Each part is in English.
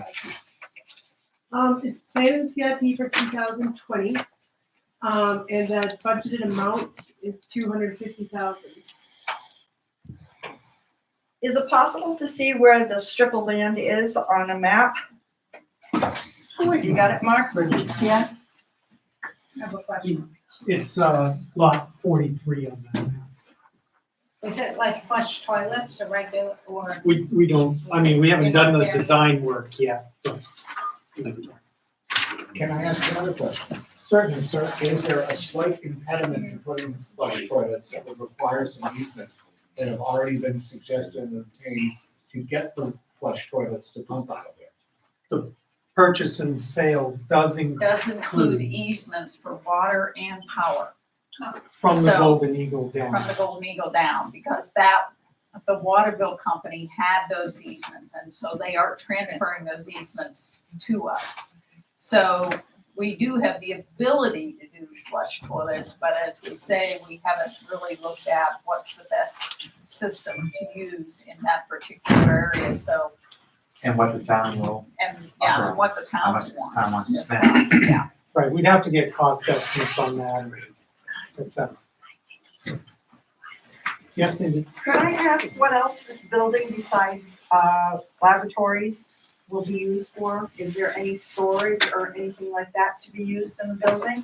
CIP? It's planned in CIP for 2020, and the budgeted amount is 250,000. Is it possible to see where the strip of land is on a map? You got it, Mark? Yeah. I have a question. It's lot 43 on that map. Is it like flush toilets or regular, or? We don't, I mean, we haven't done the design work yet. but- Can I ask another question? Certainly, sir. Is there a slight impediment to putting flush toilets that would require some easements that have already been suggested and obtained to get the flush toilets to pump out of there? Purchase and sale does Does include include easements for water and power from the So- Golden Eagle down. from the Golden Eagle down, because the water bill company had those easements, and so they are transferring those easements to us. So we do have the ability to do flush toilets, but as we say, we haven't really looked at what's the best system to use in that particular area, so, And what the town will, and, yeah, and what the How town much wants. the town wants to as spend. well. Yeah. Right, we'd have to get cost estimates on that, et cetera. Yes, Cindy? Could I ask what else this building besides laboratories will be used for? Is there any storage or anything like that to be used in the building?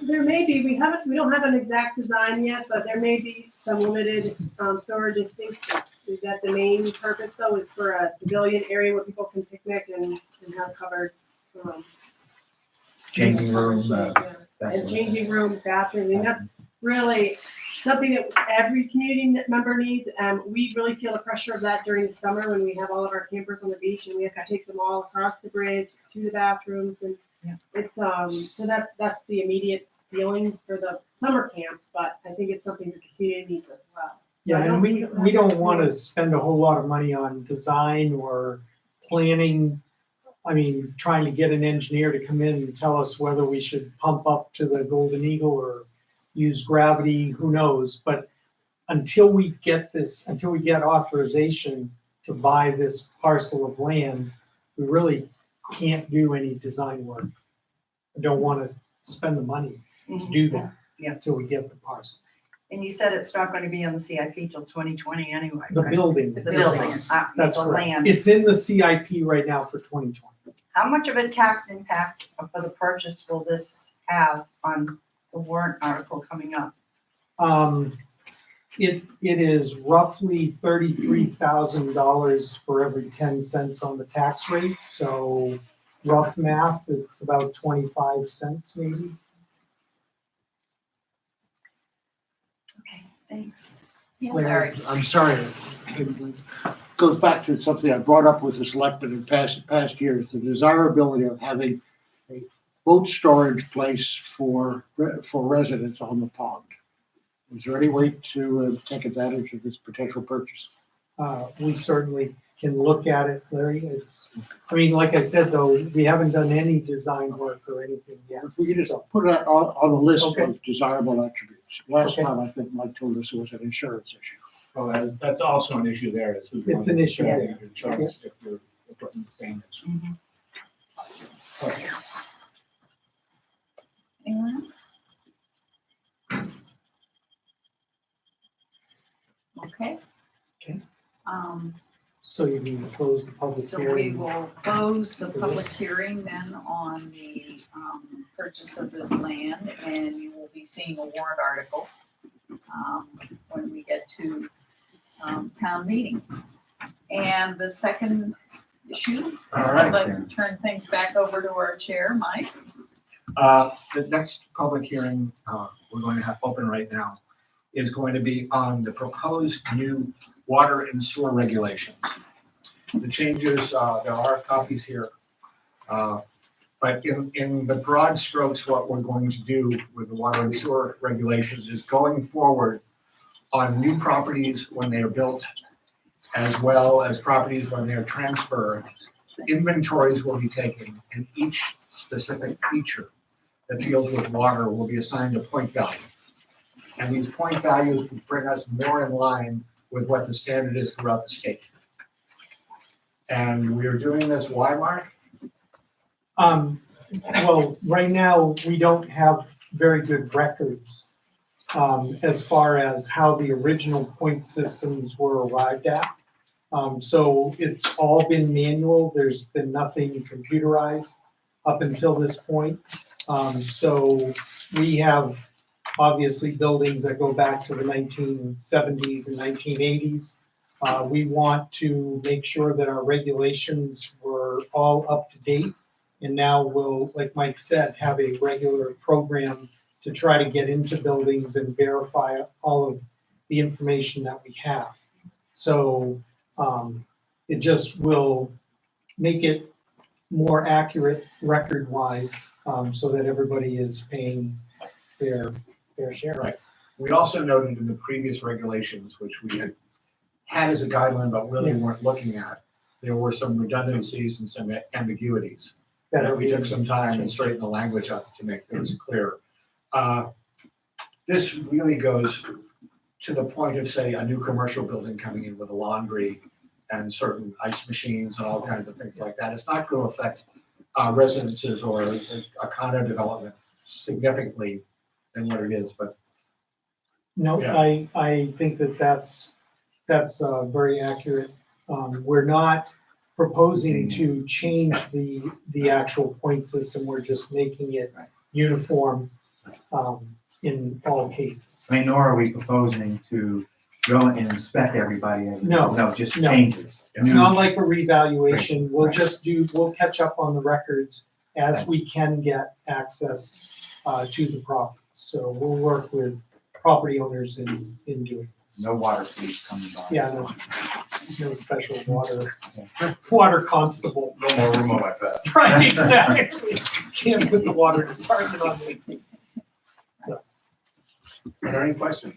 There may be, we don't have an exact design yet, but there may be some limited, storage. I think that the main purpose though is for a pavilion area where people can picnic and have covered, changing room, and changing rooms, bathrooms, I mean, that's really something that every community member needs, and we really feel the pressure of that during the summer when we have all of our campers on the beach and we have to take them all across the bridge to the bathrooms, and it's, so that's the immediate feeling for the summer camps, but I think it's something the community needs as well. Yeah, and we don't want to spend a whole lot of money on design or planning. I mean, trying to get an engineer to come in and tell us whether we should pump up to the Golden Eagle or use gravity, who knows? But until we get authorization to buy this parcel of land, we really can't do any design work. I don't want to spend the money to do that Yeah. until we get the parcel. And you said it's not going to be on the CIP till 2020 anyway, The right? building. The building, That's the correct. land. It's in the CIP right now for 2020. How much of a tax impact for the purchase will this have on the warrant article coming up? It is roughly $33,000 for every 10 cents on the tax rate. So rough math, it's about 25 cents maybe. Okay, thanks. Yeah, Larry. Larry. I'm sorry, it goes back to something I brought up with the selectmen in past years, the desirability of having a boat storage place for residents on the pond. Is there any way to take advantage of this potential purchase? We certainly can look at it, Larry. I mean, like I said, though, we haven't done any design work or anything yet. If we could just put it on the list Okay. of desirable attributes. Last Okay. time, I think Mike told us it was an insurance issue. Well, that's also an issue there, is who's. It's an issue. Your insurance if you're putting standards. Okay. Anyone else? Okay. Okay. So So you need to close the public we hearing. will close the For public this. hearing then on the purchase of this land, and you will be seeing a warrant article when we get to town meeting. And the second issue, All I'd right, like then. to turn things back over to our chair, Mike. The next public hearing, we're going to have open right now, is going to be on the proposed new water and sewer regulations. The changes, there are copies here. But in the broad strokes, what we're going to do with the water and sewer regulations is going forward on new properties when they are built, as well as properties when they're transferred. Inventories will be taken, and each specific feature that deals with water will be assigned a point value. And these point values will bring us more in line with what the standard is throughout the state. And we're doing this, why, Mark? Well, right now, we don't have very good records as far as how the original point systems were arrived at. So it's all been manual. There's been nothing computerized up until this point. So we have obviously buildings that go back to the 1970s and 1980s. We want to make sure that our regulations were all up to date. And now we'll, like Mike said, have a regular program to try to get into buildings and verify all of the information that we have. So it just will make it more accurate record-wise, so that everybody is paying their share. Right. We also noted in the previous regulations, which we had as a guideline, but really weren't looking at, there were some redundancies and some ambiguities. That we took some time and straightened the language up to make things clear. This really goes to the point of, say, a new commercial building coming in with a laundry and certain ice machines and all kinds of things like that. It's not going to affect residences or a condo development significantly than what it is, but No, Yeah. I think that's very accurate. We're not proposing to change the actual point system. We're just making it uniform in all cases. I mean, nor are we proposing to go and inspect everybody. No, No, just no. changes. It's not like a revaluation. We'll just we'll catch up on the records as we can get access to the property. So we'll work with property owners in doing this. No water police coming by. Yeah, no special water constable. No more room on my bed. Right, exactly. Just can't put the water department on me. are there any questions?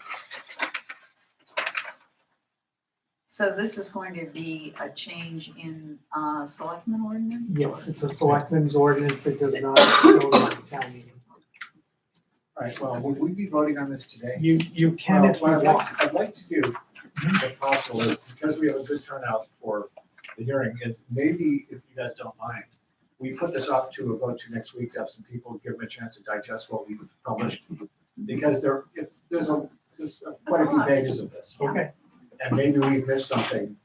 So this is going to be a change in selectmen ordinance? Yes, it's a selectmen's ordinance. It does not go to the town meeting. All right, well, would we be voting on this today? You can if you Well, what want. I'd like to do, if possible, is because we have a good turnout for the hearing, is maybe, if you guys don't mind, we put this off to a vote to next week to have some people give them a chance to digest what we published. Because there's quite a few lot. pages of this. Okay. And maybe we've missed something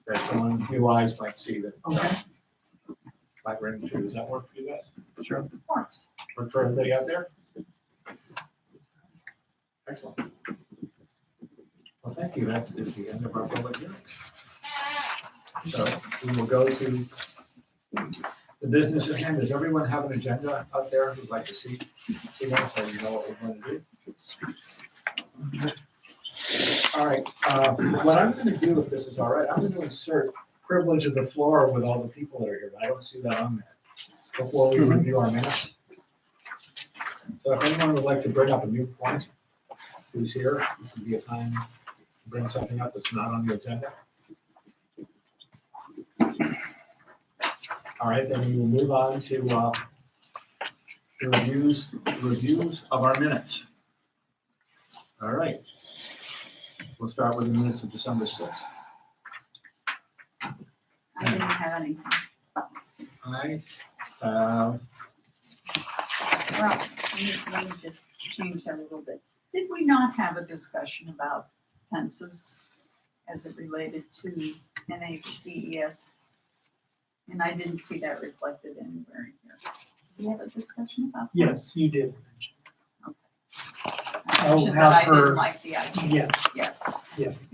that someone new eyes might see that. Okay. Might run into. Does that work for you guys? Sure. Of course. Work for everybody out there? Excellent. Well, thank you. That is the end of our public hearings. So we will go to the business at hand. Does everyone have an agenda out there who'd like to see one, so you know what we're going to do? All right, what I'm going to do, if this is all right, I'm going to insert privilege of the floor with all the people that are here. I don't see that on there before we review our minutes. So if anyone would like to bring up a new point, who's here, this would be a time to bring something up that's not on the agenda. All right, then we will move on to the reviews of our minutes. All right. We'll start with the minutes of December 6th. I didn't have anything. All right. Well, let me just change that a little bit. Did we not have a discussion about fences as it related to NHDES? And I didn't see that reflected anywhere in here. Did we have a discussion about that? Yes, you did. I I'll mentioned have that I her- didn't like the idea. Yes, Yes. yes.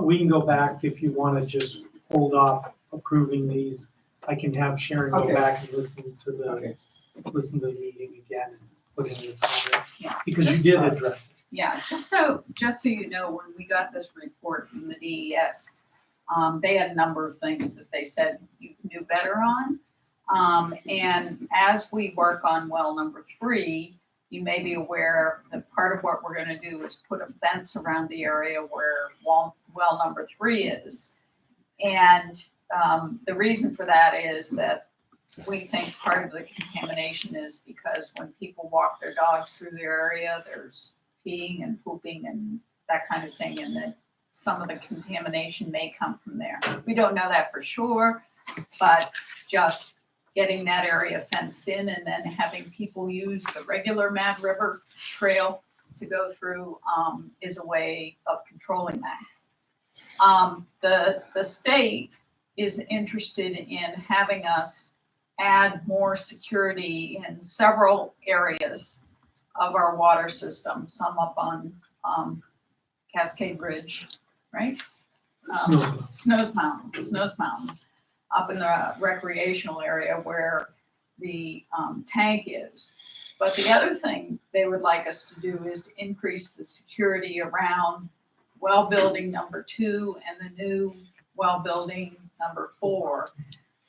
We can go back if you want to just hold off approving these. I can have Sharon go Okay. back and listen to Okay. the meeting again and put in the comments. Yeah. Because Just- you did address it. Yeah, just so you know, when we got this report from the DES, they had a number of things that they said you can do better on. And as we work on well number 3, you may be aware that part of what we're gonna do is put a fence around the area where well number 3 is. And the reason for that is that we think part of the contamination is because when people walk their dogs through the area, there's peeing and pooping and that kind of thing, and that some of the contamination may come from there. We don't know that for sure, but just getting that area fenced in and then having people use the regular Mad River Trail to go through is a way of controlling that. The state is interested in having us add more security in several areas of our water system, some up on Cascade Ridge, right? Snows Mountain, up in the recreational area where the tank is. But the other thing they would like us to do is to increase the security around well building number 2 and the new well building number 4,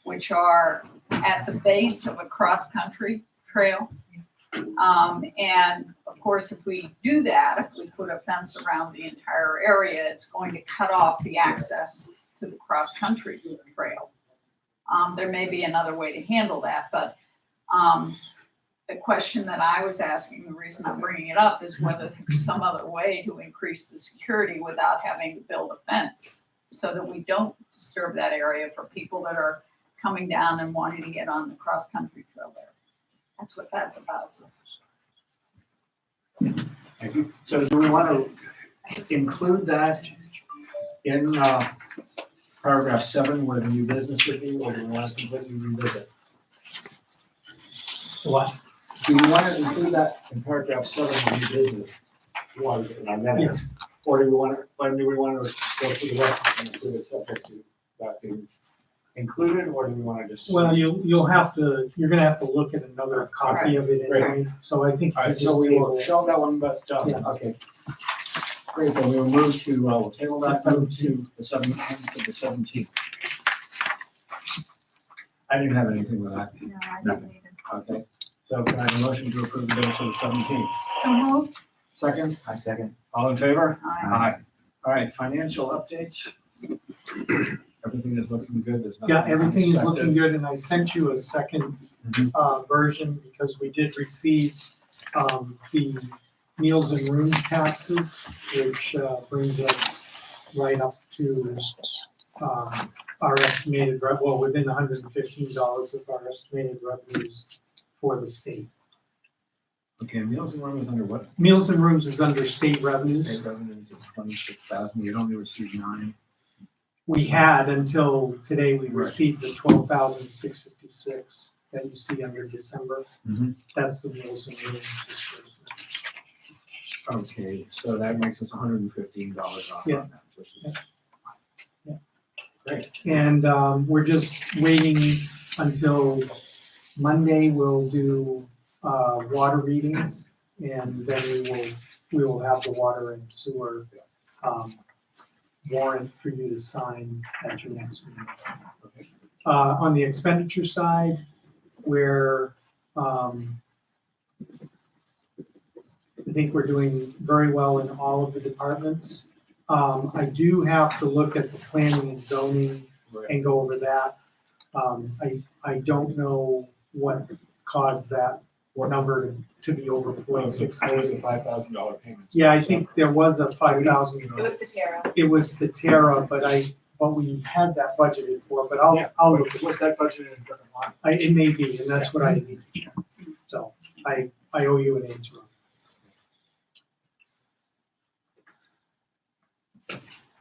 which are at the base of a cross-country trail. And of course, if we do that, if we put a fence around the entire area, it's going to cut off the access to the cross-country trail. There may be another way to handle that, but the question that I was asking, the reason I'm bringing it up, is whether there's some other way to increase the security without having to build a fence, so that we don't disturb that area for people that are coming down and wanting to get on the cross-country trail there. That's what that's about. Thank you. So do we want to include that in paragraph 7 where the new business would be, or do we want to completely revisit? What? Do we want to include that in paragraph 7 of new business? Was in our minutes? Or do we want to go through the rest and include it subject to that being included, or do we want to just? Well, you're gonna have to look at another copy of it anyway, so I think. All you right, just so we table will it. show that one, but, Yeah. okay. Great, then we'll move to, we'll table that, The move to the 17th to the 17th. I didn't have anything with that, No, I didn't either. okay. So can I have a motion to approve the minutes of the 17th? So moved. Second, I second. all in favor? Aye. All right, financial updates. Everything is looking good, there's nothing Yeah, everything is unexpected. looking good, and I sent you a second version because we did receive the meals and rooms taxes, which brings us right up to our estimated, within $115 of our estimated revenues for the state. Okay, meals and rooms under what? Meals and rooms is under state revenues. State revenues of 26,000, you only received 9. We had until today, we Right. received the 12,656 that you see under December. Mhm. That's the meals and rooms disbursement. Okay, so that makes us $115 off Yeah. on that, which is. Yeah. Great, And we're just waiting until Monday, we'll do water readings, and then we will have the water and sewer warrant for you to sign at your next meeting. On the expenditure side, where I think we're doing very well in all of the departments. I do have to look at the planning and zoning and go over that. I don't know what caused that number to be over that was a 46,000. $5,000 payment. Yeah, I think there was a 5,000. It was to Tara. It was to Tara, but we had that budgeted for, but I'll look. Was that budgeted in a different line? It may be, and that's what I need. So I owe you an answer.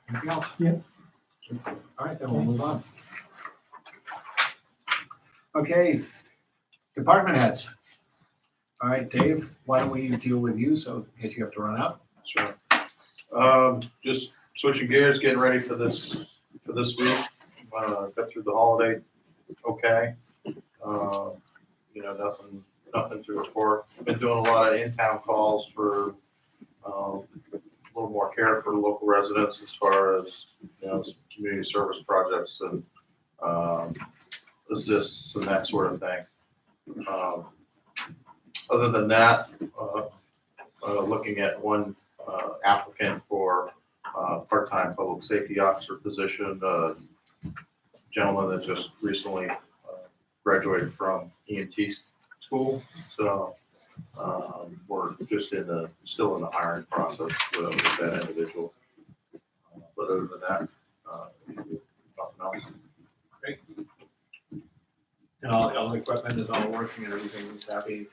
Anything else? Yep. All right, then we'll move on. Okay, department heads. All right, Dave, why don't we deal with you, so in case you have to run out? Sure. Just switching gears, getting ready for this week. Got through the holiday okay. Nothing to report. Been doing a lot of in-town calls for a little more care for local residents as far as, some community service projects and assists and that sort of thing. Other than that, looking at one applicant for part-time public safety officer position, gentleman that just recently graduated from EMT school. So we're just still in the hiring process with that individual. but other than that, nothing else. And all the equipment is all working and everything is happy.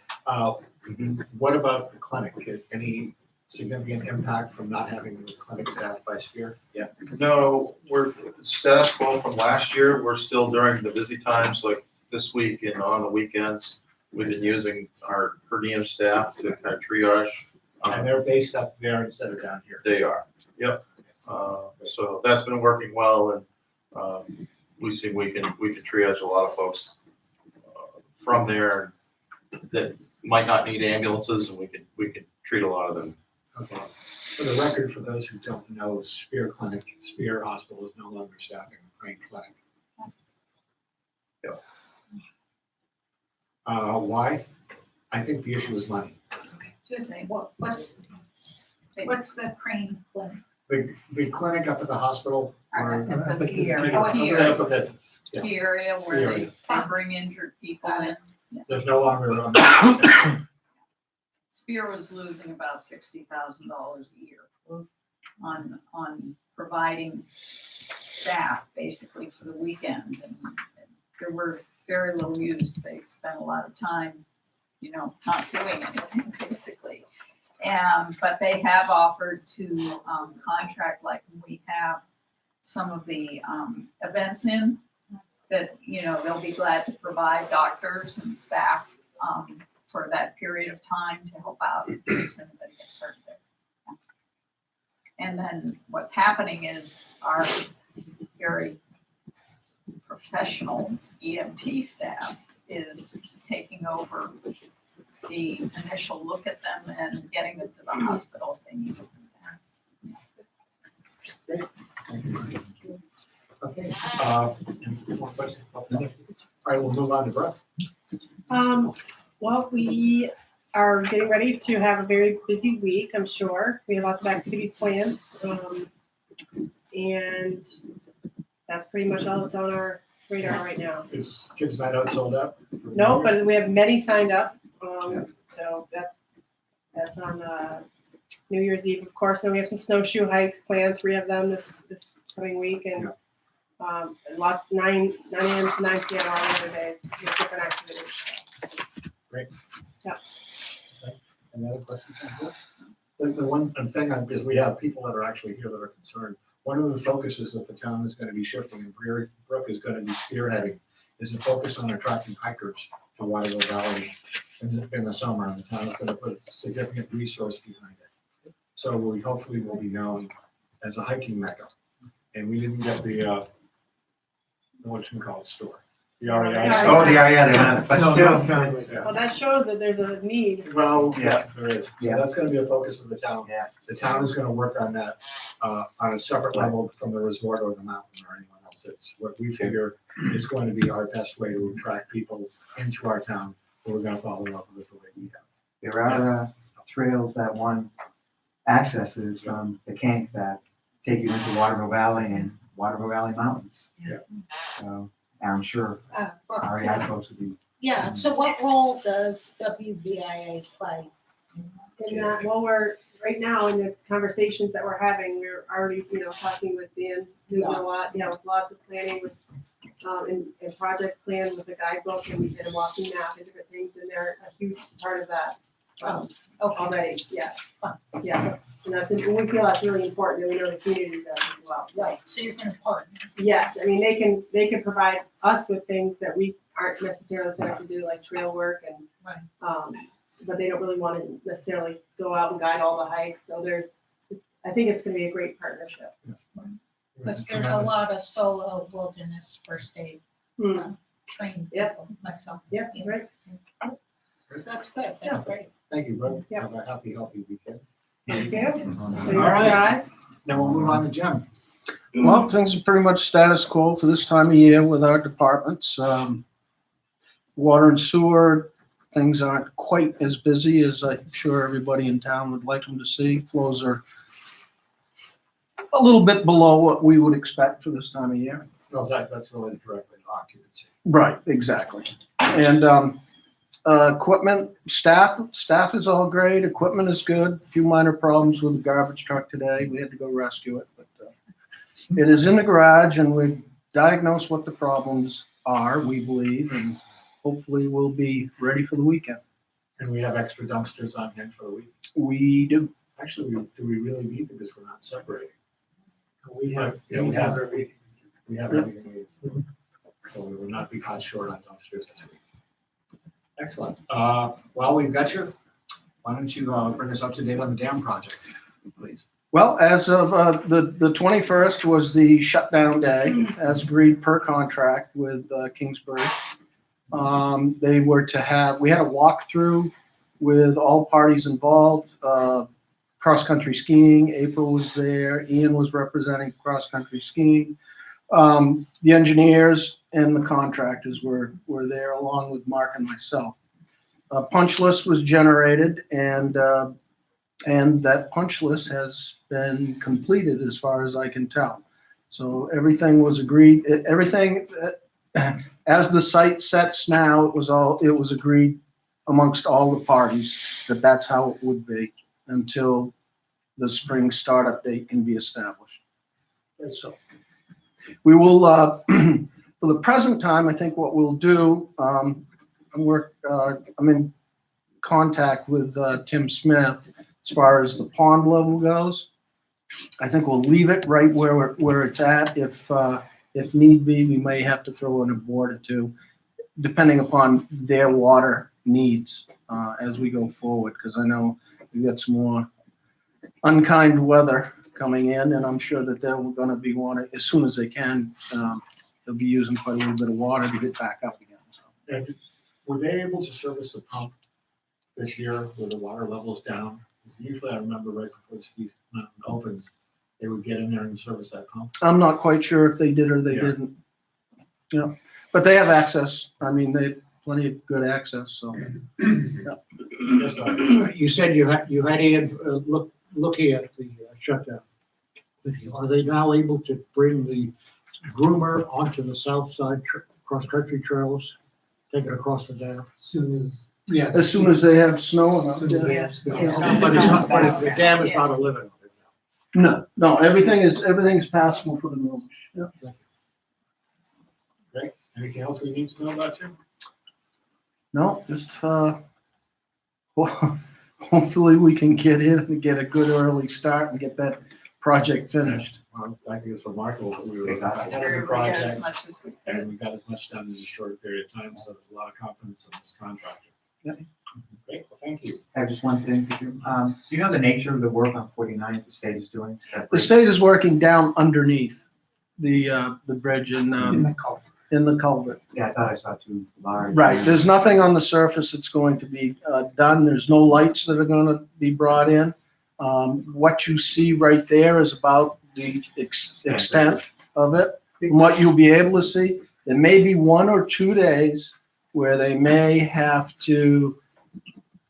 What about the clinic? Any significant impact from not having the clinic staffed by Spear? Yeah. No, we're status quo from last year. We're still during the busy times, like this week and on the weekends. We've been using our per diem staff to kind of triage. And they're based up there instead of down here. They are, yep. So that's been working well, and we see we can triage a lot of folks from there that might not need ambulances, and we can treat a lot of them. Okay. For the record, for those who don't know, Spear Hospital is no longer staffing the Crane Clinic. Yep. Why? I think the issue is money. Excuse me, what's the crane clinic? The clinic up at the hospital. where- At the I think ski it's- area. it's- Ski it's area. up at that- yeah. Ski area where Ski they area. they bring injured people in. There's no longer a Spear was losing about $60,000 a year on providing staff basically for the weekend. And there were very little use. They spent a lot of time, not doing anything basically. But they have offered to contract, like when we have some of the events in, that, they'll be glad to provide doctors and staff for that period of time to help out in case anybody gets hurt there. And then what's happening is our very professional EMT staff is taking over the initial look at them and getting them to the hospital if they need them there. Okay. Any more questions? All right, we'll move on to Brooke. Well, we are getting ready to have a very busy week, I'm sure. We have lots of activities planned. And that's pretty much all that's on our radar right now. Is Kids Night Out sold out? No, but we have many signed up. So that's on New Year's Eve, of course. Then we have some snowshoe hikes planned, 3 of them this coming week, and lots 9 a.m. to 9 p.m. all the other days. We have different activities. Great. Yeah. Okay. Any other questions? The one thing, because we have people that are actually here that are concerned, one of the focuses that the town is going to be shifting, and Brooke is going to be spearheading, is a focus on attracting hikers to Waterville Valley in the summer, and the town is going to put significant resource behind it. So we hopefully will be known as a hiking mecca. And we didn't get the what you call it, store. The REI. Oh, the area, but No, still. no, yeah. Well, that shows that there's a need. Well, Yeah. yeah, there is. So Yeah. that's gonna be a focus of the town. Yeah. The town is gonna work on that, on a separate level from the resort or the mountain or anyone else. It's what we figure is going to be our best way to attract people into our town who are gonna fall in love with it the way we have. There are trails that one accesses from the camp that take you into Waterville Valley and Waterville Valley Mountains. Yeah. So I'm sure REI folks would be. Yeah, so what role does WVIA play? And well, we're right now in the conversations that we're having, we're already, talking with Dan, who's done a lot, with lots of planning with, and projects planned with the guidebook, and we did a walking map and different things, and they're a huge part of that. Already, yeah. Yeah, and we feel that's really important, and we know the community does as well. Right, so you're gonna partner. Yes, I mean, they can provide us with things that we aren't necessarily set up to do, like trail work and, but they don't really want to necessarily go out and guide all the hikes, so I think it's gonna be a great partnership. Because there's a lot of solo wilderness first aid trained Yep. people myself. Yeah, right. That's good, Yeah. that's great. Thank you, Brooke. Yeah. Have a healthy weekend. Thank you. So All right. try. Now we'll move on to Jim. Well, things are pretty much status quo for this time of year with our departments. Water and sewer, things aren't quite as busy as I'm sure everybody in town would like them to see. Flows are a little bit below what we would expect for this time of year. No, that's related directly to occupancy. Right, exactly. And equipment, staff is all great. Equipment is good. A few minor problems with the garbage truck today. We had to go rescue it, but It is in the garage and we've diagnosed what the problems are, we believe, and hopefully we'll be ready for the weekend. And we have extra dumpsters on hand for the week. We do. Actually, do we really need them because we're not separating? We have, Yeah, we have everything. We have everything we need. So we will not be caught short on dumpsters this week. Excellent. While we've got you, why don't you bring us up to date on the dam project, please? Well, as of the 21st was the shutdown day, as agreed per contract with Kingsbury. They were to have, we had a walkthrough with all parties involved, cross-country skiing. April was there. Ian was representing cross-country skiing. The engineers and the contractors were there along with Mark and myself. A punch list was generated and that punch list has been completed as far as I can tell. So everything was agreed, everything, as the site sets now, it was agreed amongst all the parties that that's how it would be until the spring startup date can be established. So we will, for the present time, I think what we'll do, I'm in contact with Tim Smith as far as the pond level goes. I think we'll leave it right where it's at. If need be, we may have to throw in a board or two, depending upon their water needs as we go forward, because I know we've got some more unkind weather coming in, and I'm sure that they're going to be wanting, as soon as they can, they'll be using quite a little bit of water to get back up again. So. And were they able to service the pump this year where the water level's down? Because usually I remember right before the ski mountain opens, they would get in there and service that pump. I'm not quite sure if they did or they didn't. Yeah, but they have access. I mean, they have plenty of good access. So. Yes, sir. You said you had Ian looking at the shutdown with you. Are they now able to bring the groomer onto the south side cross-country trails, take it across the dam? Yes. As soon as they have snow. As soon as they have snow. But the dam is not a limit. No, everything is passable for the movers. Yeah. Great. Anything else we need to know about you? No, just hopefully we can get in and get a good early start and get that project finished. Well, I think it's remarkable that we were Take that. ahead of the We got project as much as we and we got as much done in a short period of time, so there's a lot of confidence in this contractor. Yeah. Great, well, thank you. I have just one thing to do. Do you know the nature of the work on 49 the state is doing? The state is working down underneath the bridge in the culvert. Yeah, I thought I saw two large. Right, there's nothing on the surface that's going to be done. There's no lights that are going to be brought in. What you see right there is about the extent of it. From what you'll be able to see, there may be 1 or 2 days where they may have to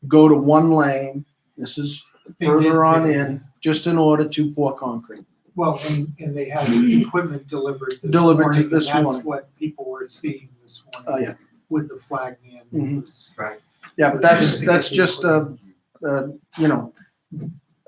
go to one lane. This is further on in, just in order to pour concrete. Well, and they have equipment delivered this Delivered morning. this and morning. That's what people were seeing this Oh, morning yeah. with the flag man. Mhm. Right. Yeah, but that's just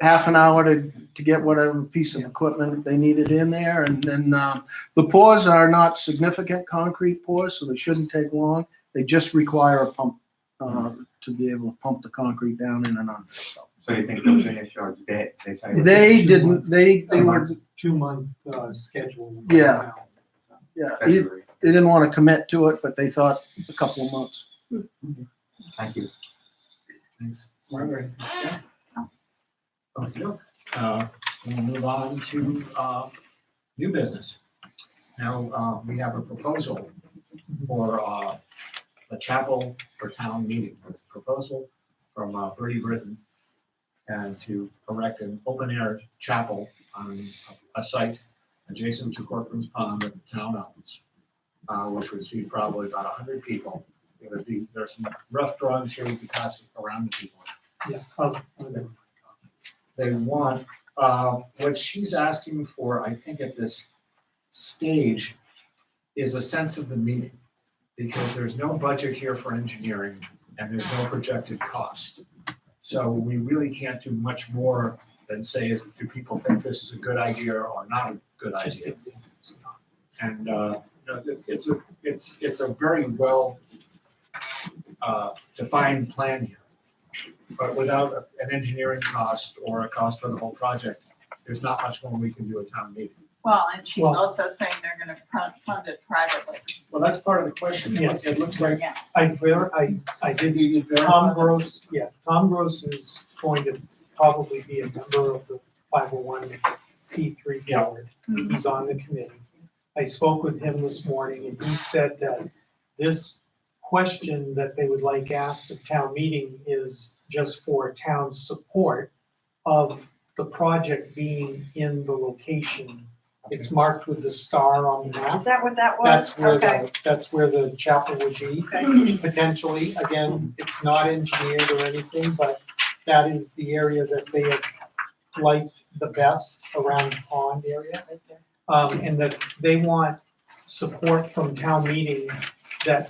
half an hour to get whatever piece of equipment they needed in there. And then the pours are not significant concrete pours, so they shouldn't take long. They just require a pump to be able to pump the concrete down in and under. So you think they'll finish or they tell you? They didn't, they were, 2-month schedule. right Yeah. now. yeah, February. they didn't want to commit to it, but they thought a couple of months. Thank you. Thanks. Margaret? Yeah. Okay, we'll move on to new business. Now, we have a proposal for a chapel for town meeting. It's a proposal from Bertie Britton and to erect an open-air chapel on a site adjacent to Corcoran's Pond that the town owns, which would seat probably about 100 people. There's some rough drawings here we can pass around to people. Yeah. They want, what she's asking for, I think at this stage, is a sense of the meeting. Because there's no budget here for engineering and there's no projected cost. So we really can't do much more than say, do people think this is a good idea or not a good just idea. examples. And, it's a very well, defined plan here. But without an engineering cost or a cost for the whole project, there's not much more we can do at town meeting. Well, and she's Well- also saying they're gonna fund it privately. Well, that's part of the question. Yes. It looks like. I did, Tom Gross, Tom Gross is going to probably be a member of the 501c3 Yeah. board. He's on the committee. I spoke with him this morning and he said that this question that they would like asked at town meeting is just for town support of the project being in the location. It's marked with the star on the map. Is that what that was? Okay. That's where the chapel would be, potentially. Again, it's not engineered or anything, but that is the area that they have liked the best around the pond area. And that they want support from town meeting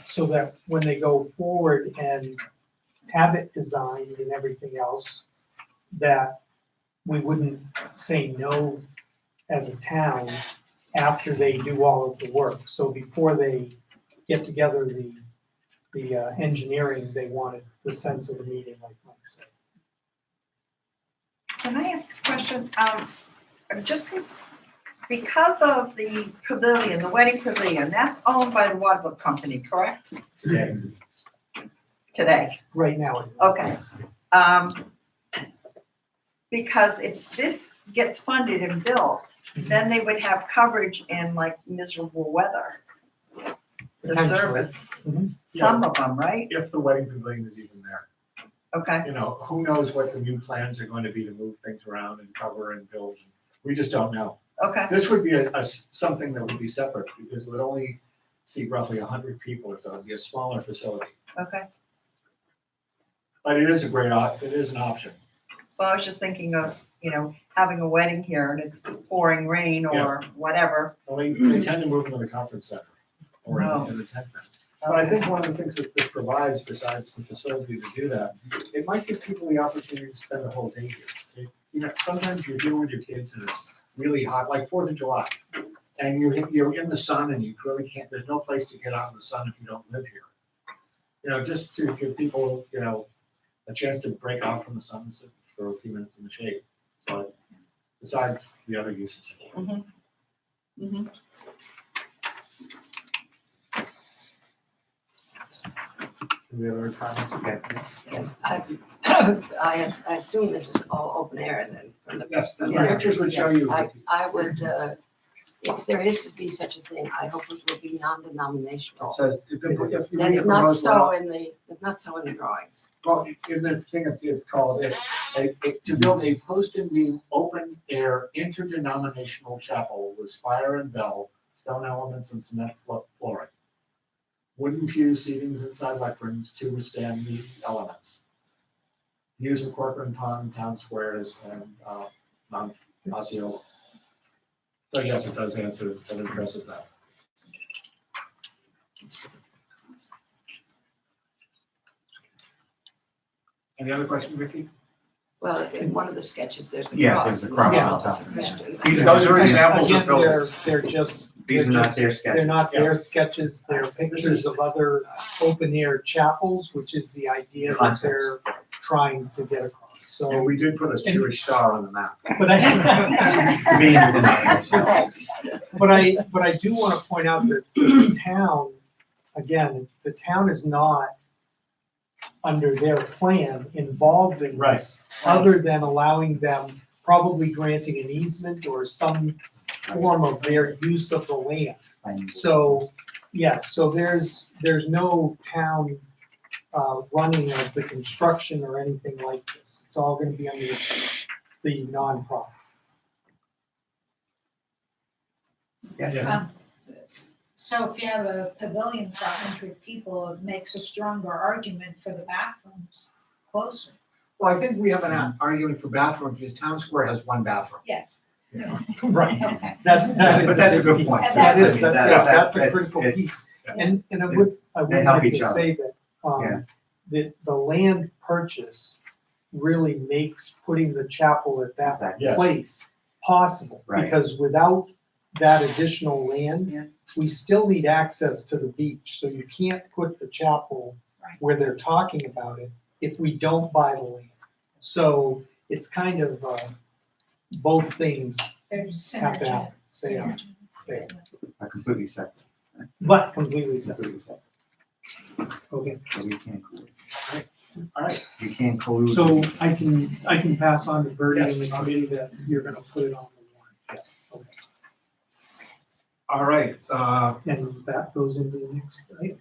so that when they go forward and have it designed and everything else, that we wouldn't say no as a town after they do all of the work. So before they get together the engineering, they wanted the sense of the meeting, like Mike said. Can I ask a question? Because of the pavilion, the wedding pavilion, that's owned by the Waterville Company, correct? Today. Today, Right now it is. okay. Because if this gets funded and built, then they would have coverage in like miserable weather to Potentially. service Mhm. some of them, right? If the wedding pavilion is even there. Okay, You know, who knows what the new plans are going to be to move things around and cover and build. We just don't know. okay, This would be something that would be separate because it would only seat roughly 100 people, so it'd be a smaller facility. okay. But it is it is an option. Well, I was just thinking of, having a wedding here and it's pouring rain or whatever. Well, they tend to move into the conference center or in the tent. But I think one of the things that this provides, besides the facility to do that, it might give people the opportunity to spend a whole day here. Sometimes you're dealing with your kids and it's really hot, like 4th of July. And you're in the sun and you really can't, there's no place to get out in the sun if you don't live here. Just to give people, a chance to break off from the sun and sit for a few minutes in the shade. So besides the other uses. Mhm. Any other comments? Okay. I assume this is all open air then? From the- Yes, the Yes. pictures would show you. I would, if there is to be such a thing, I hope it will be non-denominational. It says, if you That's read not proposed law- so in the drawings. Well, in the thing, it's called, to build a post-in-beam, open-air, interdenominational chapel with spire and bell, stone elements and cement flooring. Wooden pews, seatings inside lecterns to withstand the elements. Views of Corcoran Pond, town squares, and Mount Osceola. So yes, it does answer, that addresses that. Any other questions, Vicky? Well, in one of the sketches, there's a Yeah, cross. there's a and cross then on there's top, a Christian. Those are examples of Again, buildings. they're just. These are they're not just- their They're sketches. not Yeah. their sketches, they're pictures of other open air chapels, which is the idea that they're trying to get across. And So, we did put a Jewish star on the map. but I, To be interdenominational. Thanks. but I do want to point out that the town, again, the town is not under their plan involved in this, other than allowing them, probably granting an easement or some form of their use of the land. So, yeah, so there's no town running of the construction or anything like this. It's all gonna be under the nonprofit. Yes. So if you have a pavilion for 100 people, it makes a stronger argument for the bathrooms closer. Well, I think we have an argument for bathrooms because Town Square has one bathroom. Yes. Right. Okay. That is. But that's a good piece. point. That is, that's a That's- critical it's- piece. And I would They help like each to other. say that, Yeah. that the land purchase really makes putting the chapel at that Exactly. Yes. place possible. Right. Because without that additional land, we still need access to the beach, so you can't put the chapel where they're talking about it if we don't buy the land. So it's kind of, both things, There's Have to synergy. happen. They are. Synergy. They Are completely separate, but completely separate. completely separate, Okay, so we can't collude. All right, We can't collude. so I can pass on to Bertie and the committee that you're gonna put it on the warrant. Yes. Okay. all right, And that goes into the next, right?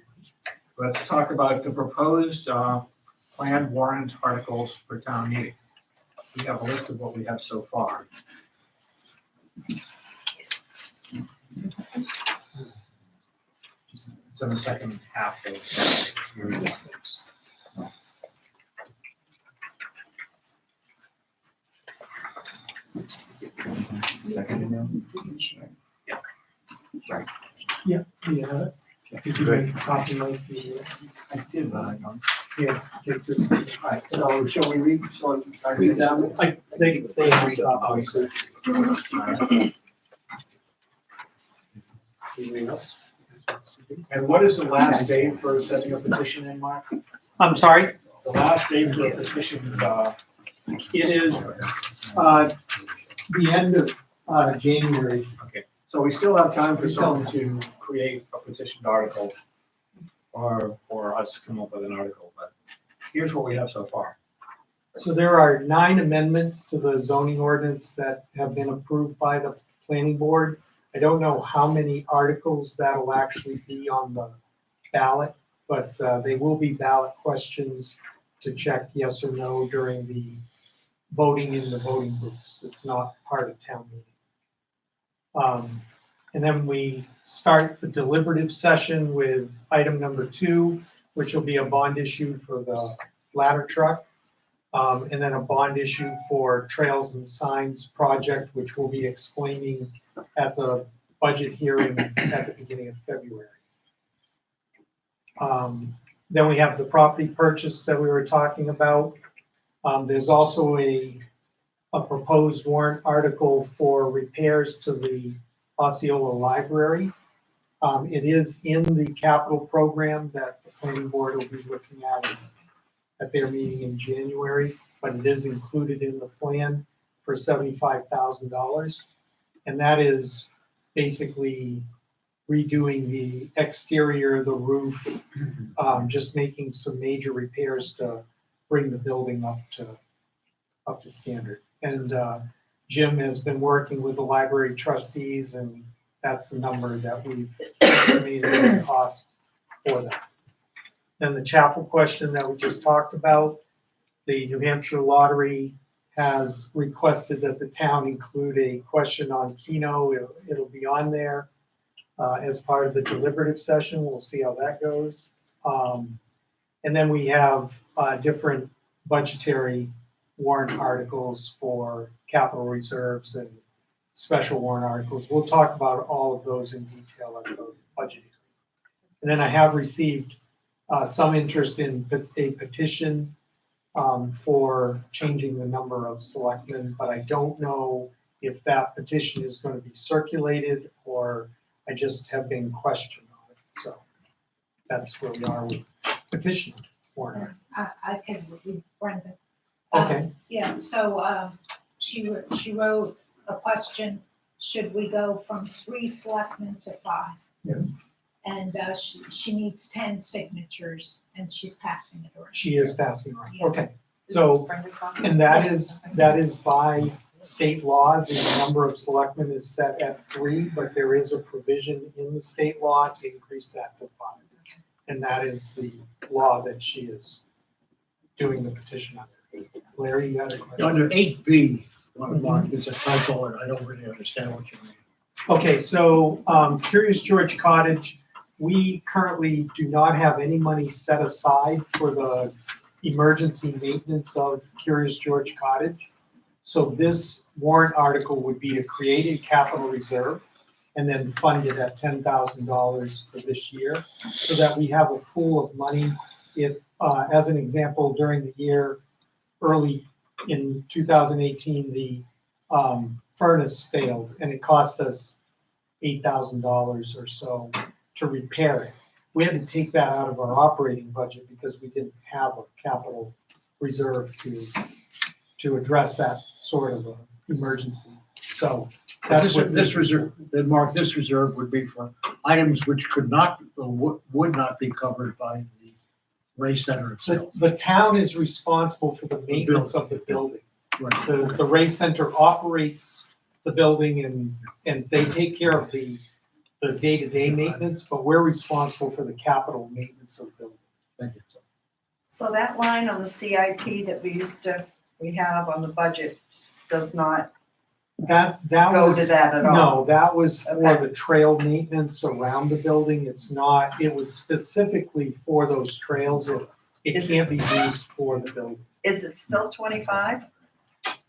let's talk about the proposed, planned warrant articles for town meeting. We have a list of what we have so far. It's in the second half of. Yes. Second email? Yeah, yeah. Did you make a copy of the, I did, but I don't. yeah, take this. All right, so shall we read, so I read down? They have copies. Anything else? And what is the last day for sending a petition in, Mark? I'm sorry, The last day for a petition, it is, the end of, January. so we still have time for someone to create a petitioned article or us to come up with an article, but here's what we have so far. So there are 9 amendments to the zoning ordinance that have been approved by the planning board. I don't know how many articles that'll actually be on the ballot, but they will be ballot questions to check yes or no during the voting in the voting booths. It's not part of town meeting. And then we start the deliberative session with item number 2, which will be a bond issue for the ladder truck. And then a bond issue for Trails and Signs project, which we'll be explaining at the budget hearing at the beginning of February. Then we have the property purchase that we were talking about. There's also a proposed warrant article for repairs to the Osceola Library. It is in the capital program that the planning board will be looking at their meeting in January, but it is included in the plan for $75,000. And that is basically redoing the exterior, the roof, just making some major repairs to bring the building up to standard. And Jim has been working with the library trustees, and that's the number that we've estimated the cost for that. Then the chapel question that we just talked about, the New Hampshire Lottery has requested that the town include a question on Keno. It'll be on there as part of the deliberative session. We'll see how that goes. And then we have different budgetary warrant articles for capital reserves and special warrant articles. We'll talk about all of those in detail at the budget. And then I have received some interest in a petition for changing the number of selectmen, but I don't know if that petition is going to be circulated or I just have been questioned on it. So that's where we are with petition warrant. I can read Brenda. Okay. Yeah, so, she wrote a question, should we go from 3 selectmen to 5? Yes. And, she needs 10 signatures and she's passing it around. She is passing on. Yeah. Okay. So, and that is by state law. The number of selectmen is set at 3, but there is a provision in the state law to increase that to 5. And that is the law that she is doing the petition under. Larry, you got a question? Under 8B, Mark, there's a typo and I don't really understand what you mean. Okay, so Curious George Cottage, we currently do not have any money set aside for the emergency maintenance of Curious George Cottage. So this warrant article would be to create a capital reserve and then fund it at $10,000 for this year so that we have a pool of money. If, as an example, during the year, early in 2018, the furnace failed and it cost us $8,000 or so to repair it. We had to take that out of our operating budget because we didn't have a capital reserve to address that sort of a emergency. So that's what This reserve, then Mark, this reserve would be for items which could not, or would not be covered by the Ray Center itself. The town is responsible for the maintenance of the building. Right. The Ray Center operates the building and they take care of the day-to-day maintenance, but we're responsible for the capital maintenance of the building. Thank you. So that line on the CIP that we have on the budget does not That go was. to that at all? No, that was for Okay. the trail maintenance around the building. It's not, it was specifically for those trails. It Is can't be used for the building. Is it still 25?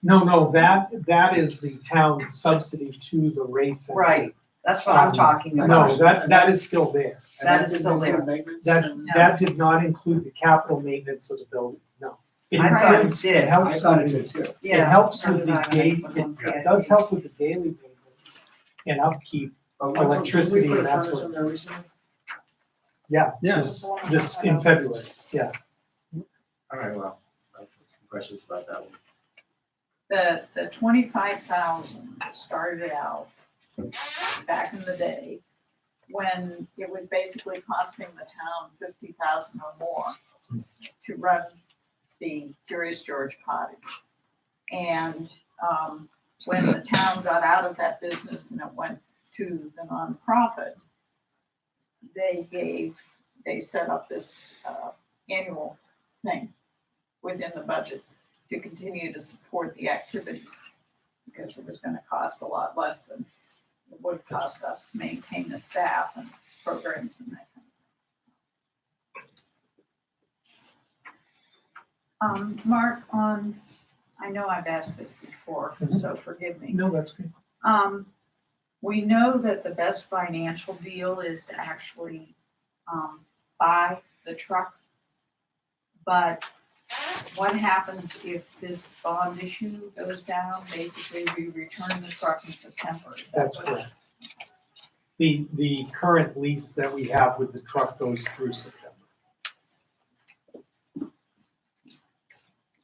No, that is the town subsidy to the Ray Center. Right, that's what I'm talking about. No, that is still there. That is still there. That did not include the capital maintenance of the building, no. I thought it includes- did. helps with the- It helps with the daily. it does help with the daily maintenance and upkeep, electricity and that sort of thing. Yeah, Yes. this in February, yeah. All right, well, I have some questions about that one. The 25,000 started out back in the day when it was basically costing the town 50,000 or more to run the Curious George Cottage. And when the town got out of that business and it went to the nonprofit, they set up this annual thing within the budget to continue to support the activities, because it was gonna cost a lot less than it would cost us to maintain the staff and programs and that kind of thing. Mark, I know I've asked this before, so forgive me. No, that's good. We know that the best financial deal is to actually buy the truck. But what happens if this bond issue goes down? Basically, we return the truck in September. Is that That's what? correct. The current lease that we have with the truck goes through September.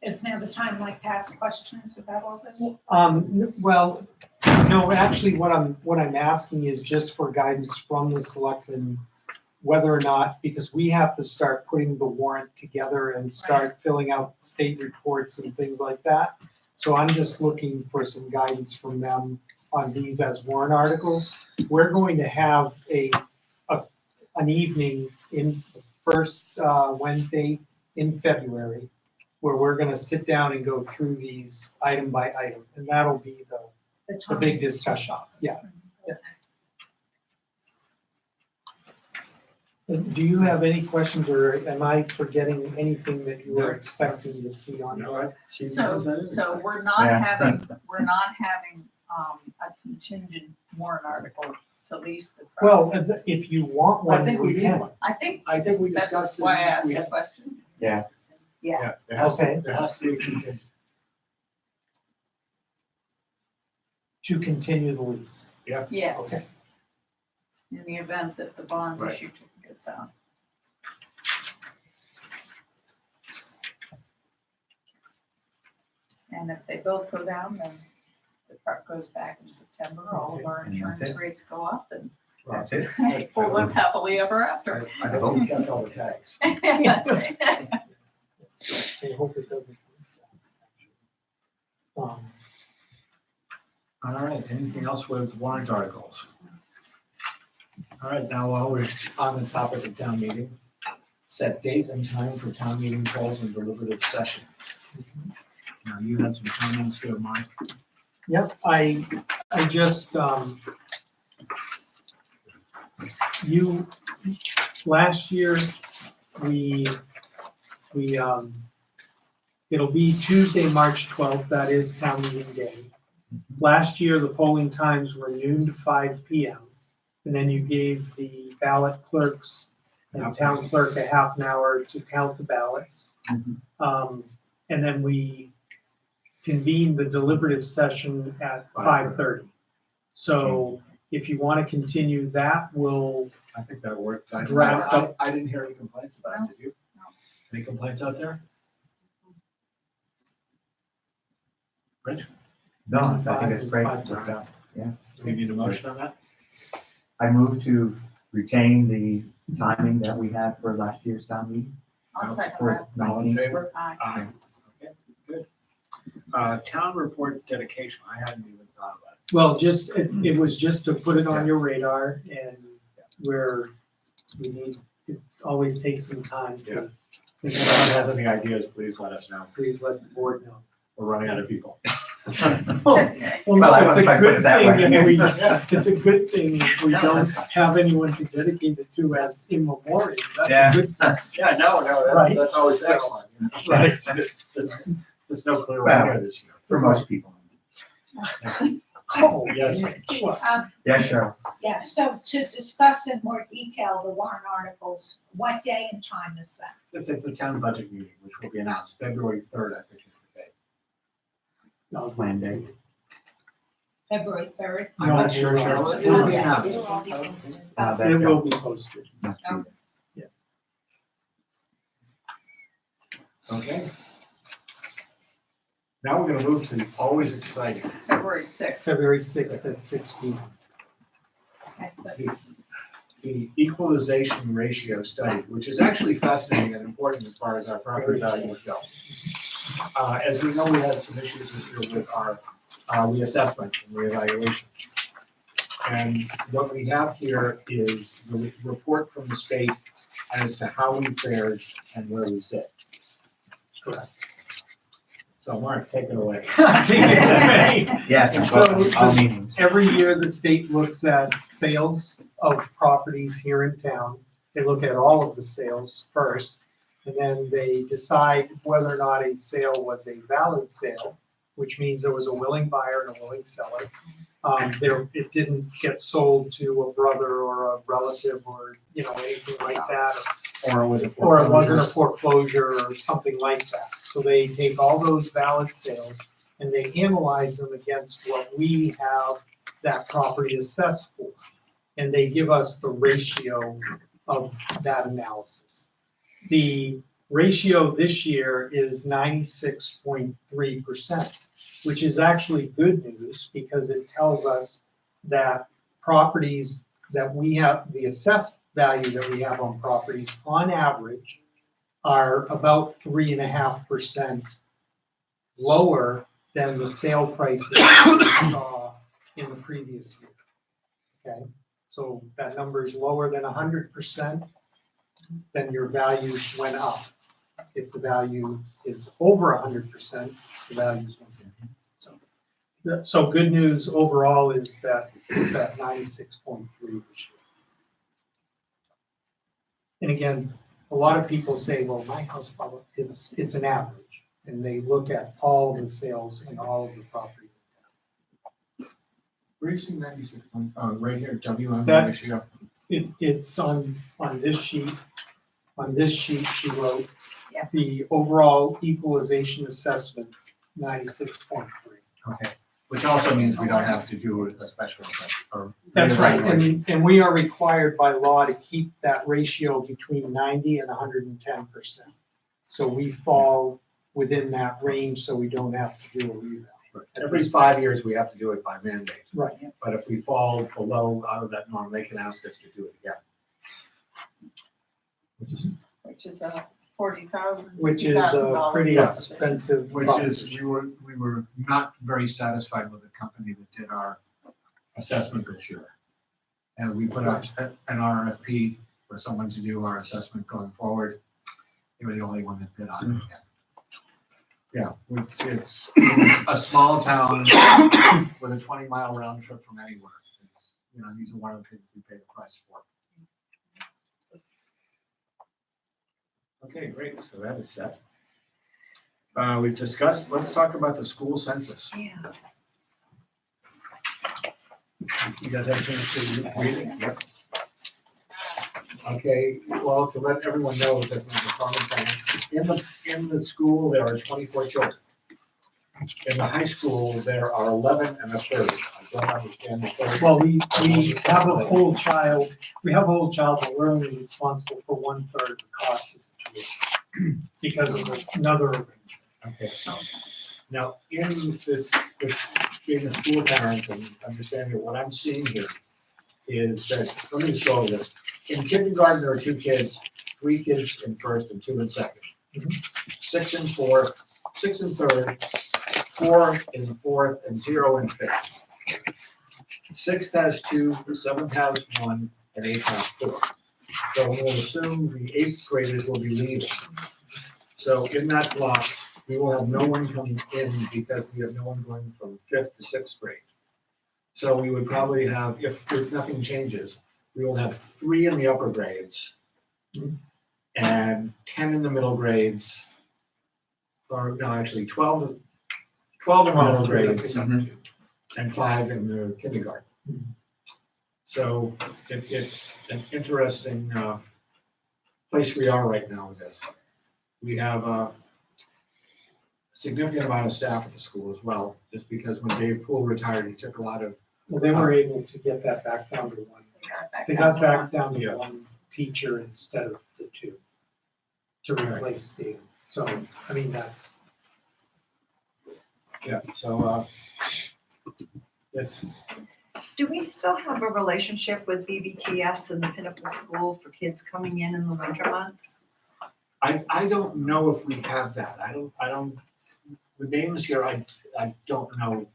Is now the time like to ask questions about all this? Well, no, actually, what I'm asking is just for guidance from the selectmen, whether or not, because we have to start putting the warrant together and start filling out state reports and things like that. So I'm just looking for some guidance from them on these as warrant articles. We're going to have an evening in the first Wednesday in February where we're gonna sit down and go through these item by item, and that'll be the big discussion, yeah. Do you have any questions, or am I forgetting anything that you were expecting to see on there? So we're not Yeah. having a contingent warrant article to lease the truck. Well, if you want I one, think we we need can. one. I think I think we that's discussed it. why I asked We the had- question. Yeah. Yeah. Yes, there has Okay. there has to be a contingent. To continue the lease. Yes, Okay. in the event that the bond Right. issue gets out. And if they both go down, then the truck goes back in September, all of our And that's insurance it. rates go up, and That's it. we'll live happily ever after. I hope we kept all the tags. I hope it doesn't. All right, anything else with warrant articles? All right, now while we're on the topic of town meeting, set date and time for town meeting calls and deliberative sessions. Now, you had some comments here, Mike. Yep, I just, last year, it'll be Tuesday, March 12th, that is town meeting day. Last year, the polling times were noon to 5 PM. And then you gave the ballot clerks and town clerk a half an hour to count the ballots. And then we convened the deliberative session at 5:30. So if you want to continue that, we'll, I think that worked. Draft up. I didn't hear any complaints about it, did you? No. Any complaints out there? Rich, No, I think it's great. do we need a motion on that? I move to retain the timing that we had for last year's town meeting. I'll second For that. All in 19. favor? Aye. Aye. Okay, good. Town report dedication, I hadn't even thought about it. well, just, it was just to put it on your radar and where we need, it always takes some time Yeah. to. If anyone has any ideas, please let us know. Please let the board know. We're running out of people. Well, Well, I no, it's a wouldn't put it good that way. thing if we, it's a good thing if we don't have anyone to dedicate it to as in memoriam. That's Yeah. a good thing. Yeah, no, Right. that's always So- excellent. Right. There's no clear Well, winner this year. For most people. Oh, Yes. Yeah, sure. Yeah, so to discuss in more detail the warrant articles, what day and time is that? It's at the town budget meeting, which will be announced February 3rd, I think is the date. No, Plan day. February 3rd? I'm not sure, Cheryl. It will be announced. It'll all be posted. It will be posted. Must be. Okay. Now we're gonna move to the always exciting, February 6th. February 6th at 6 p.m. Okay, but the equalization ratio study, which is actually fascinating and important as far as our property values go. As we know, we had some issues this year with our reassessment and reevaluation. And what we have here is the report from the state as to how we fared and where we sit. Correct. So Mark, take it away. Take it away. Yes, I'm So going to all this- meetings. Every year, the state looks at sales of properties here in town. They look at all of the sales first, and then they decide whether or not a sale was a valid sale, which means there was a willing buyer and a willing seller. It didn't get sold to a brother or a relative or, anything like that, Or was it? or it wasn't a foreclosure or something like that. So they take all those valid sales and they analyze them against what we have that property assessed for. And they give us the ratio of that analysis. The ratio this year is 96.3%, which is actually good news because it tells us that properties that we have, the assessed value that we have on properties on average are about 3.5% lower than the sale prices we saw in the previous year. Okay, so that number is lower than 100%, then your values went up. If the value is over 100%, the values went down. So good news overall is that it's at 96.3 this year. And again, a lot of people say, well, my house, it's an average. And they look at all the sales and all of the properties. Where are you seeing 96? Right here, WM That- ratio. It's on this sheet. On this sheet, she wrote Yeah. the overall equalization assessment, 96.3. Okay, which also means we don't have to do a special assessment or. That's right, reevaluation. and we are required by law to keep that ratio between 90 and 110%. So we fall within that range, so we don't have to do a reval. Every 5 years, we have to do it by mandate. Right. But if we fall below out of that norm, they can ask us to do it again. Which is a $40,000. Which is a $50,000 pretty Yes. expensive. Which is, proposition. we were not very satisfied with the company that did our assessment this year. And we put out an RFP for someone to do our assessment going forward. They were the only one that bid on it again. Yeah, it's a small town with a 20-mile round trip from anywhere. These are one of the things we pay the price for. Okay, great, so that is set. We've discussed, let's talk about the school census. Yeah. You guys have a chance to read it? Yep. Okay, well, to let everyone know that in the school, there are 24 children. In the high school, there are 11 and a third. don't understand the. Well, we have a whole child, but we're only responsible for 1/3 of the cost of the tuition because of another arrangement. Okay. Now, in this, being a school parent and understanding what I'm seeing here is that, let me just go over this. In kindergarten, there are 2 kids, 3 kids in first and 2 in second. 6 in fourth, 6 in third, 4 in the fourth, and 0 in fifth. 6th has 2, the 7th has 1, and 8th has 4. So we'll assume the 8th graders will be leaving. So in that block, we will have no one coming in because we have no one going from 5th to 6th grade. So we would probably have, if nothing changes, we will have 3 in the upper grades and 10 in the middle grades, or no, actually 12 in the middle grades and 5 in the kindergarten. So it's an interesting place we are right now with this. We have a significant amount of staff at the school as well, just because when Dave Poole retired, he took a lot of. Well, they were able to get that back down to 1. They got back down to 1 teacher instead of the 2 to replace Dave. So, I mean, that's. Yeah, so, yes, Do we still have a relationship with BBTS and the Pinnacle School for kids coming in the winter months? I don't know if we have that. I don't, the names here, I don't know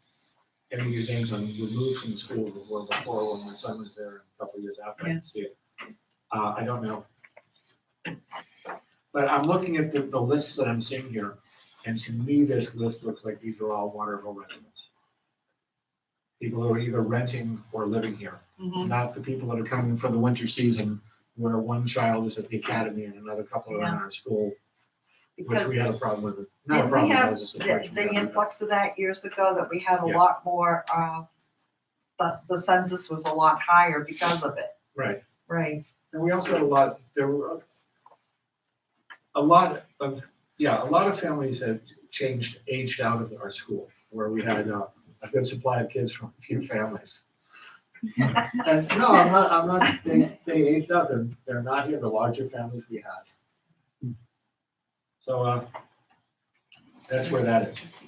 any of these names. I'm removed from the school before when my son was there, a couple of years after I didn't see it. I don't know. But I'm looking at the lists that I'm seeing here, and to me, this list looks like these are all Waterville residents. People who are either renting or living here, not the people that are coming for the winter season where one child is at the academy and another couple are in our school, which Because we had a problem with. Not a didn't we problem, have it was a situation. the influx of that years ago, that we had a Yeah. lot more, the census was a lot higher because of it, Right, right? and we also had there were a lot of families have aged out of our school, where we had a good supply of kids from a few families. And no, I'm not, they aged out, they're not here, the larger families we had. So, that's where that is.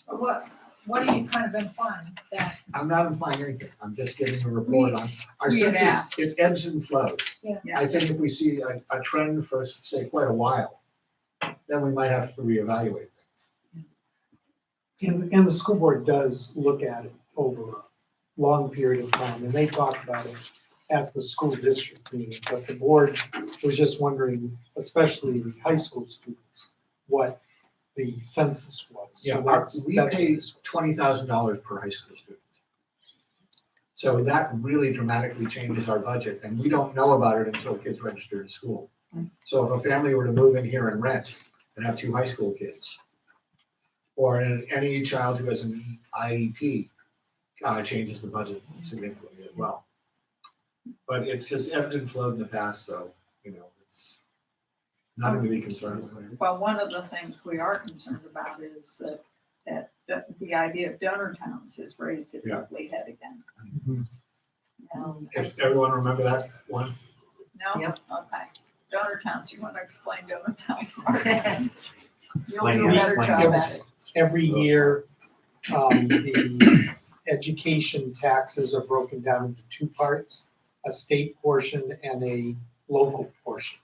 What are you kind of implying? That, I'm not implying anything, I'm just giving a report on, our we had census, it ebbs and flows. Yeah. I think if we see a trend for, say, quite a while, then we might have to reevaluate things. And the school board does look at it over a long period of time, and they talk about it at the school district meeting, but the board was just wondering, especially the high school students, what the census was. So Yeah, that's we what pay this- $20,000 per high school student. So that really dramatically changes our budget, and we don't know about it until kids register to school. So if a family were to move in here and rent and have 2 high school kids, or any child who has an IEP, changes the budget significantly as well. But it's just ebbed and flowed in the past, so, it's nothing to be concerned with. Well, one of the things we are concerned about is that the idea of donor towns has raised its Yeah. ugly head again. If everyone remember that one? No? Yep. Okay. Donor towns, you want to explain donor towns? You'll Explain do a it, better explain job it. at it. Every year, the education taxes are broken down into 2 parts, a state portion and a local portion.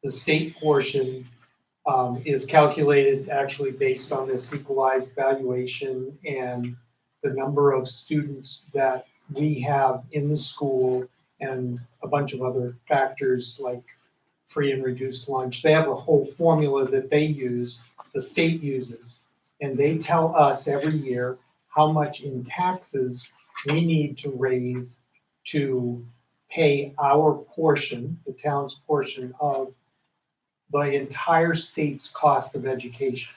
The state portion is calculated actually based on this equalized valuation and the number of students that we have in the school and a bunch of other factors like free and reduced lunch. They have a whole formula that they use, the state uses, and they tell us every year how much in taxes we need to raise to pay our portion, the town's portion of the entire state's cost of education.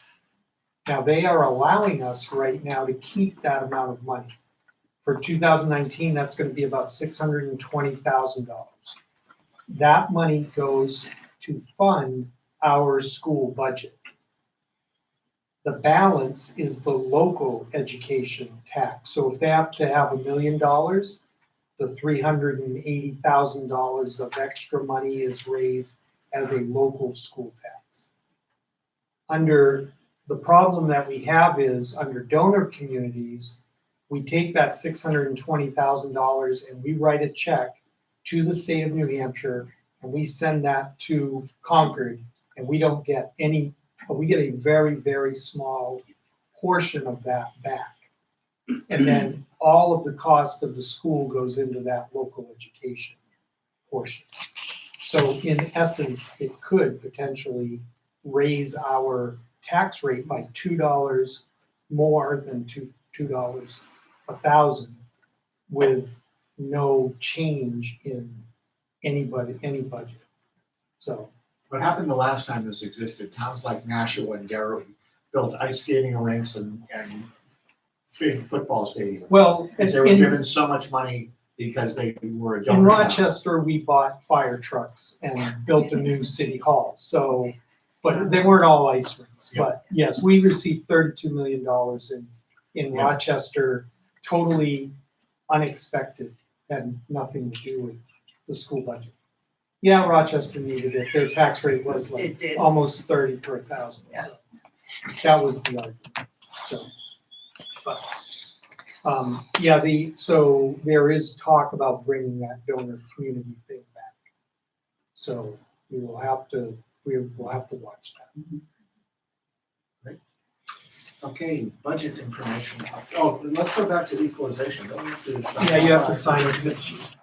Now, they are allowing us right now to keep that amount of money. For 2019, that's going to be about $620,000. That money goes to fund our school budget. The balance is the local education tax. So if they have to have $1 million, the $380,000 of extra money is raised as a local school tax. The problem that we have is under donor communities, we take that $620,000 and we write a check to the state of New Hampshire and we send that to Concord, and we don't get any, we get a very, very small portion of that back. And then all of the cost of the school goes into that local education portion. So in essence, it could potentially raise our tax rate by $2 more than $2 a thousand with no change in any budget. So, What happened the last time this existed, towns like Nashua and Garrett built ice skating rinks and big football stadiums. well, Because they were in given so much money because they were a donor town. Rochester, we bought fire trucks and built a new city hall. So, but they weren't all ice rinks. But yes, we received $32 million in Yeah. Rochester, totally unexpected, had nothing to do with the school budget. Yeah, Rochester needed it. Their tax rate was It like did. almost 30 per thousand. Yeah. So that was the argument. So, but, so there is talk about bringing that donor community thing back. So we will have to watch that. Okay, budget information. Oh, let's go back to equalization. Don't we have to- Yeah, you have to sign it, please.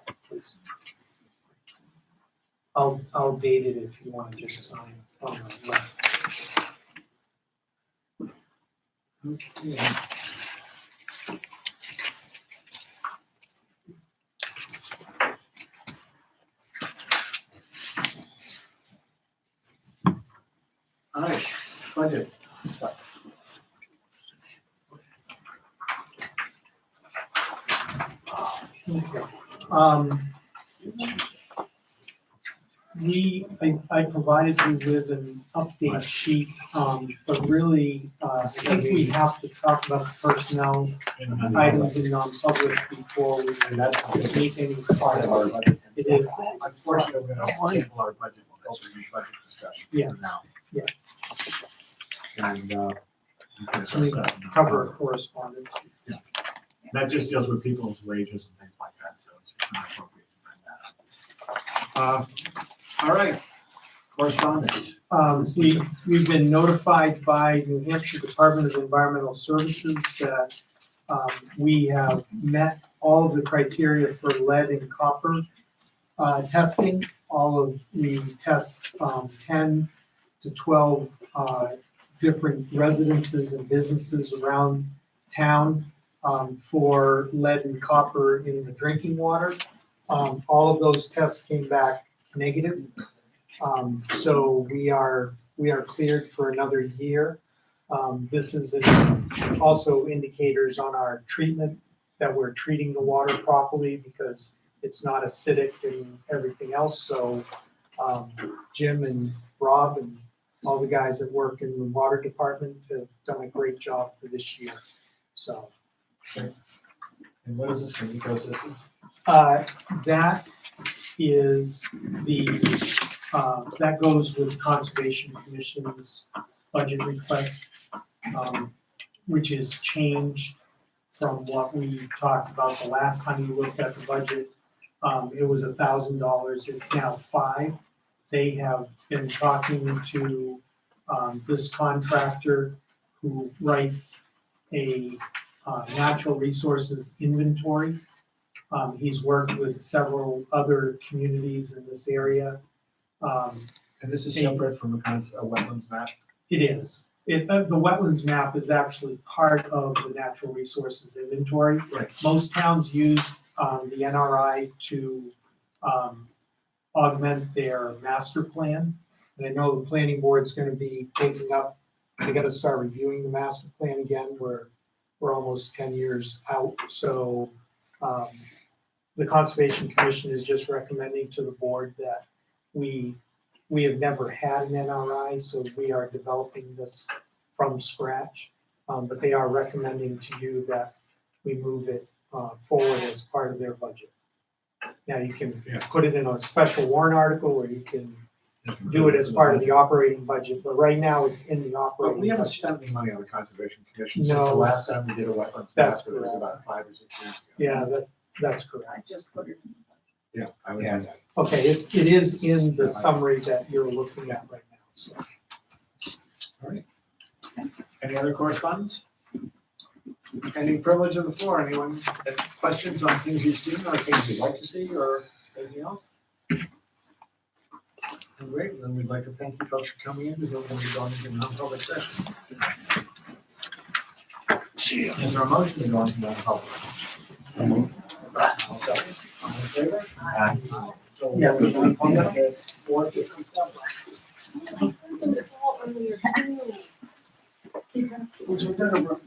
I'll date it if you want to just sign on the left. Okay. All right, budget stuff. Okay. I provided you with an update sheet, but really, I think we have to talk about the personnel items in non-public before we And that's make any part of our budget. It is. Unfortunately, we're gonna table our budget, open budget discussion Yeah. for now. Yeah. And, you can We assess that. cover correspondence. That just deals with people's wages and things like that, so it's not appropriate to bring that up. All right, correspondence. We've been notified by New Hampshire Department of Environmental Services that we have met all of the criteria for lead and copper testing. We test 10 to 12 different residences and businesses around town for lead and copper in the drinking water. All of those tests came back negative. So we are cleared for another year. This is also indicators on our treatment that we're treating the water properly because it's not acidic and everything else. So Jim and Rob and all the guys that work in the water department have done a great job for this year. So And what is this for ecosystem? that is that goes with Conservation Commission's budget request, which is changed from what we talked about the last time you looked at the budget. It was $1,000, it's now $5,000. They have been talking to this contractor who writes a natural resources inventory. He's worked with several other communities in this area. And this is separate from a wetlands map? It is. The wetlands map is actually part of the natural resources inventory. Right. Most towns use the NRI to augment their master plan. And I know the planning board's gonna be taking up, they gotta start reviewing the master plan again. We're almost 10 years out. So the Conservation Commission is just recommending to the board that we have never had an NRI, so we are developing this from scratch. But they are recommending to you that we move it forward as part of their budget. Now, you can Yeah. put it in a special warrant article, or you can do it as part of the operating budget, but right now it's in the But operating we haven't budget. spent any money on the Conservation Commission since the No. last time we did a wetlands That's map, it was correct. about 5 or 6 years ago. Yeah, that's correct. I just put it in. Yeah, I would add that. Okay, it is in the summary that you're looking at right now, so. All right. Any other correspondence? Any privilege of the floor? Anyone have questions on things you've seen or things you'd like to see or anything else? Great, then we'd like to thank you folks for coming in. We're going to be going into non-public session. Is there a motion to go into non-public? I'll second. All in favor? Aye. So Yes. we're going to non-public at 4:57. Was it gonna-